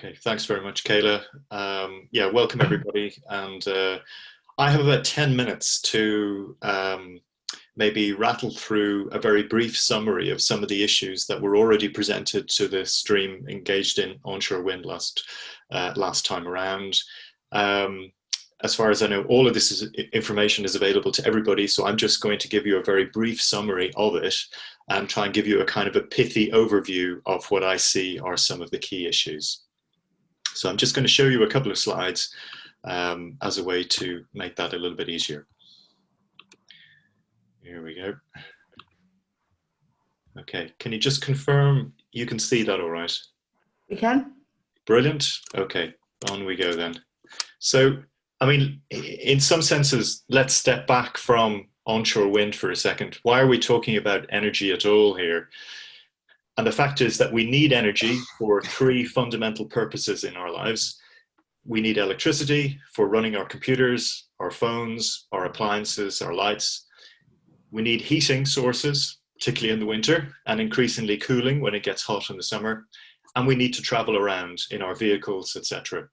Okay, thanks very much, Kayla. Yeah, welcome everybody. And I have about 10 minutes to maybe rattle through a very brief summary of some of the issues that were already presented to the stream engaged in onshore wind last time around. As far as I know, all of this information is available to everybody, so I'm just going to give you a very brief summary of it and try and give you a kind of a pithy overview of what I see are some of the key issues. So I'm just going to show you a couple of slides as a way to make that a little bit easier. Here we go. Okay, can you just confirm you can see that all right? We can. Brilliant. Okay, on we go then. So, I mean, in some senses, let's step back from onshore wind for a second. Why are we talking about energy at all here? And the fact is that we need energy for three fundamental purposes in our lives. We need electricity for running our computers, our phones, our appliances, our lights. We need heating sources, particularly in the winter, and increasingly cooling when it gets hot in the summer. And we need to travel around in our vehicles, etc.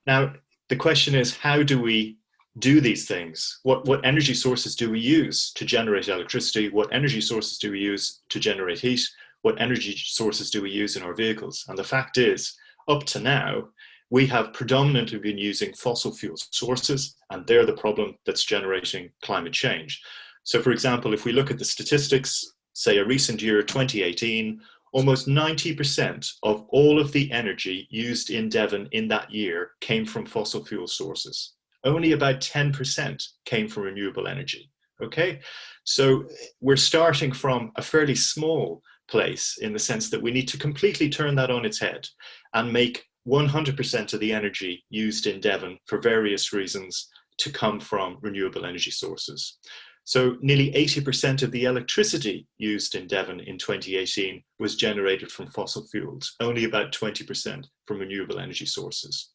Now, the question is, how do we do these things? What energy sources do we use to generate electricity? What energy sources do we use to generate heat? What energy sources do we use in our vehicles? And the fact is, up to now, we have predominantly been using fossil fuel sources, and they're the problem that's generating climate change. So for example, if we look at the statistics, say a recent year, 2018, almost 90% of all of the energy used in Devon in that year came from fossil fuel sources. Only about 10% came from renewable energy, okay? So we're starting from a fairly small place in the sense that we need to completely turn that on its head and make 100% of the energy used in Devon for various reasons to come from renewable energy sources. So nearly 80% of the electricity used in Devon in 2018 was generated from fossil fuels, only about 20% from renewable energy sources.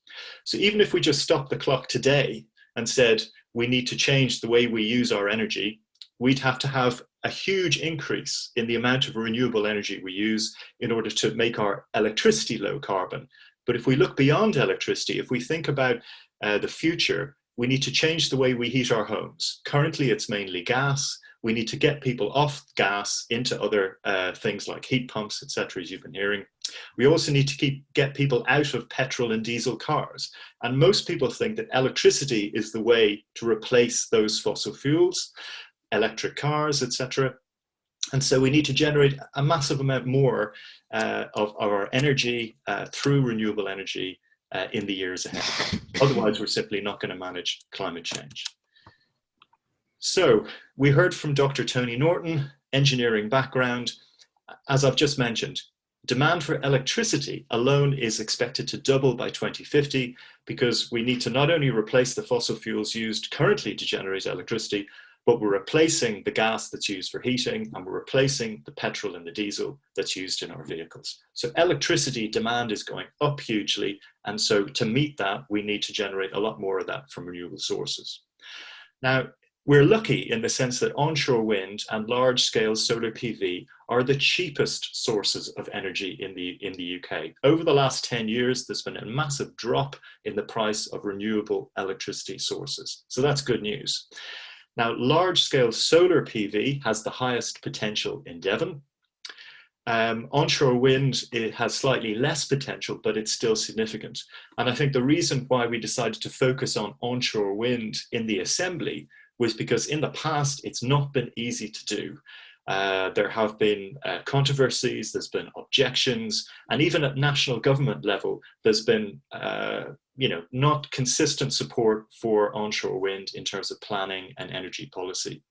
So even if we just stopped the clock today and said we need to change the way we use our energy, we'd have to have a huge increase in the amount of renewable energy we use in order to make our electricity low carbon. But if we look beyond electricity, if we think about the future, we need to change the way we heat our homes. Currently, it's mainly gas. We need to get people off gas into other things like heat pumps, etc., as you've been hearing. We also need to get people out of petrol and diesel cars. And most people think that electricity is the way to replace those fossil fuels, electric cars, etc. And so we need to generate a massive amount more of our energy through renewable energy in the years ahead. Otherwise, we're simply not going to manage climate change. So we heard from Dr. Tony Norton, engineering background. As I've just mentioned, demand for electricity alone is expected to double by 2050 because we need to not only replace the fossil fuels used currently to generate electricity, but we're replacing the gas that's used for heating, and we're replacing the petrol and the diesel that's used in our vehicles. So electricity demand is going up hugely, and so to meet that, we need to generate a lot more of that from renewable sources. Now, we're lucky in the sense that onshore wind and large-scale solar PV are the cheapest sources of energy in the UK. Over the last 10 years, there's been a massive drop in the price of renewable electricity sources. So that's good news. Now, large-scale solar PV has the highest potential in Devon. Onshore wind, it has slightly less potential, but it's still significant. And I think the reason why we decided to focus on onshore wind in the Assembly was because in the past, it's not been easy to do. There have been controversies, there's been objections, and even at national government level, there's been not consistent support for onshore wind in terms of planning and energy policy.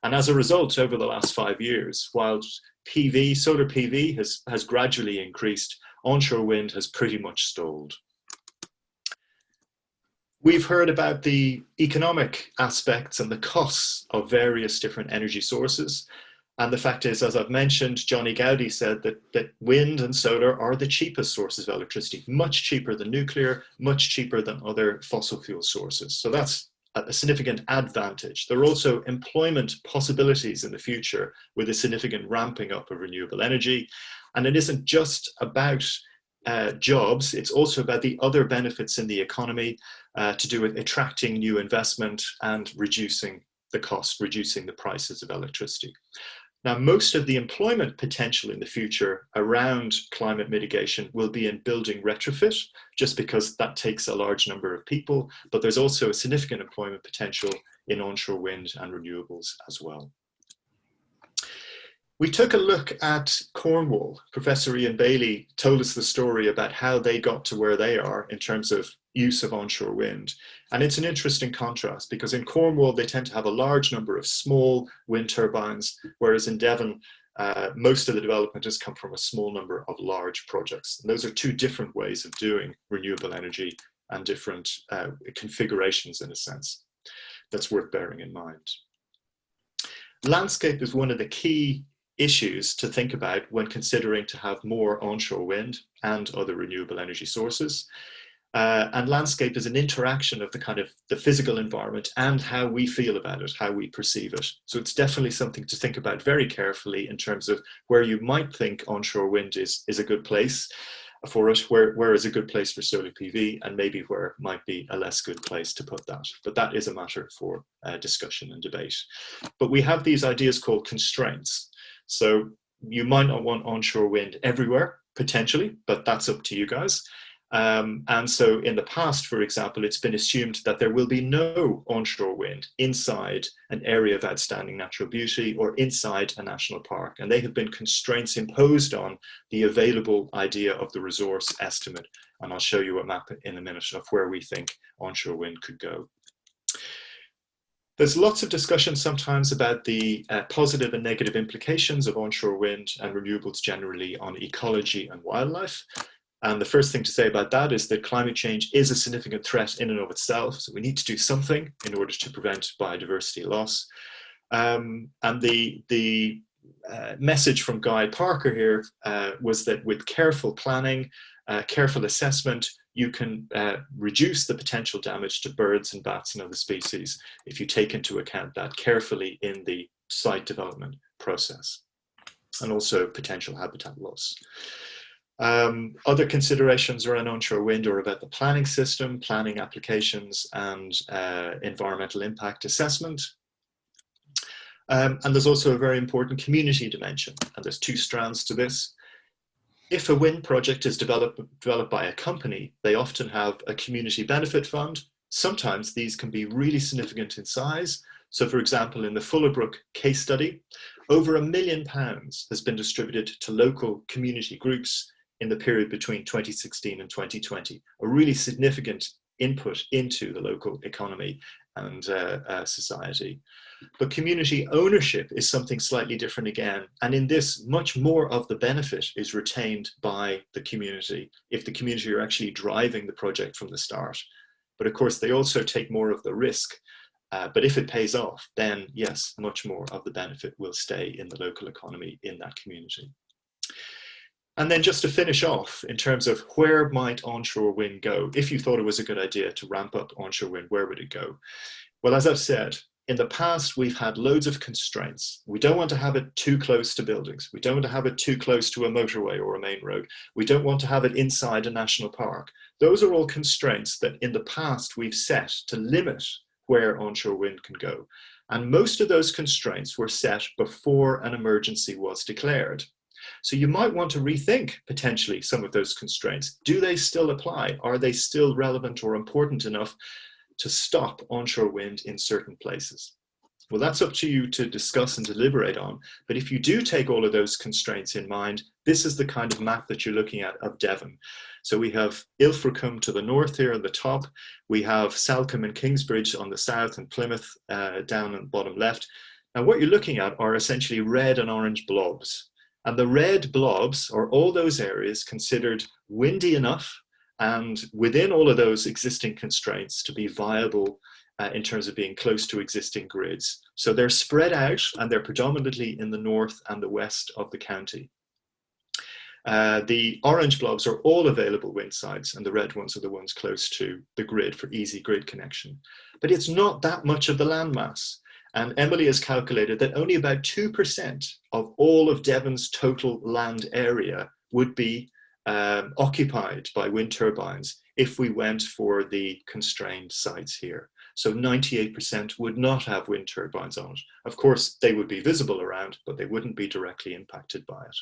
And as a result, over the last 5 years, while solar PV has gradually increased, onshore wind has pretty much stalled. We've heard about the economic aspects and the costs of various different energy sources. And the fact is, as I've mentioned, Johnny Gowdy said that wind and solar are the cheapest sources of electricity, much cheaper than nuclear, much cheaper than other fossil fuel sources. So that's a significant advantage. There are also employment possibilities in the future with a significant ramping up of renewable energy. And it isn't just about jobs, it's also about the other benefits in the economy to do with attracting new investment and reducing the cost, reducing the prices of electricity. Now, most of the employment potential in the future around climate mitigation will be in building retrofit, just because that takes a large number of people, but there's also a significant employment potential in onshore wind and renewables as well. We took a look at Cornwall. Professor Ian Bailey told us the story about how they got to where they are in terms of use of onshore wind. And it's an interesting contrast, because in Cornwall, they tend to have a large number of small wind turbines, whereas in Devon, most of the development has come from a small number of large projects. And those are two different ways of doing renewable energy and different configurations, in a sense. That's worth bearing in mind. Landscape is one of the key issues to think about when considering to have more onshore wind and other renewable energy sources. And landscape is an interaction of the physical environment and how we feel about it, how we perceive it. So it's definitely something to think about very carefully in terms of where you might think onshore wind is a good place for it, where is a good place for solar PV, and maybe where might be a less good place to put that. But that is a matter for discussion and debate. But we have these ideas called constraints. So you might not want onshore wind everywhere, potentially, but that's up to you guys. And so in the past, for example, it's been assumed that there will be no onshore wind inside an area of outstanding natural beauty or inside a national park. And they have been constraints imposed on the available idea of the resource estimate. And I'll show you a map in a minute of where we think onshore wind could go. There's lots of discussion sometimes about the positive and negative implications of onshore wind and renewables generally on ecology and wildlife. And the first thing to say about that is that climate change is a significant threat in and of itself. So we need to do something in order to prevent biodiversity loss. And the message from Guy Parker here was that with careful planning, careful assessment, you can reduce the potential damage to birds and bats and other species if you take into account that carefully in the site development process, and also potential habitat loss. Other considerations around onshore wind are about the planning system, planning applications, and environmental impact assessment. And there's also a very important community dimension, and there's two strands to this. If a wind project is developed by a company, they often have a community benefit fund. Sometimes these can be really significant in size. So for example, in the Fullerbrook case study, over £1 million has been distributed to local community groups in the period between 2016 and 2020, a really significant input into the local economy and society. But community ownership is something slightly different again. And in this, much more of the benefit is retained by the community, if the community are actually driving the project from the start. But of course, they also take more of the risk. But if it pays off, then yes, much more of the benefit will stay in the local economy in that community. And then just to finish off, in terms of where might onshore wind go, if you thought it was a good idea to ramp up onshore wind, where would it go? Well, as I've said, in the past, we've had loads of constraints. We don't want to have it too close to buildings. We don't want to have it too close to a motorway or a main road. We don't want to have it inside a national park. Those are all constraints that in the past we've set to limit where onshore wind can go. And most of those constraints were set before an emergency was declared. So you might want to rethink potentially some of those constraints. Do they still apply? Are they still relevant or important enough to stop onshore wind in certain places? Well, that's up to you to discuss and deliberate on. But if you do take all of those constraints in mind, this is the kind of map that you're looking at of Devon. So we have Ilfracombe to the north here at the top. We have Salcombe and Kingsbridge on the south, and Plymouth down on the bottom left. Now what you're looking at are essentially red and orange blobs. And the red blobs are all those areas considered windy enough and within all of those existing constraints to be viable in terms of being close to existing grids. So they're spread out and they're predominantly in the north and the west of the county. The orange blobs are all available wind sites, and the red ones are the ones close to the grid for easy grid connection. But it's not that much of the landmass. And Emily has calculated that only about 2% of all of Devon's total land area would be occupied by wind turbines if we went for the constrained sites here. So 98% would not have wind turbines on it. Of course, they would be visible around, but they wouldn't be directly impacted by it.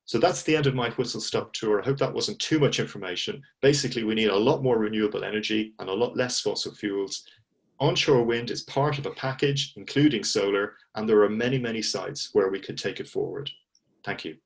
So that's the end of my whistle-stop tour. I hope that wasn't too much information. Basically, we need a lot more renewable energy and a lot less fossil fuels. Onshore wind is part of a package, including solar, and there are many, many sites where we could take it forward. Thank you.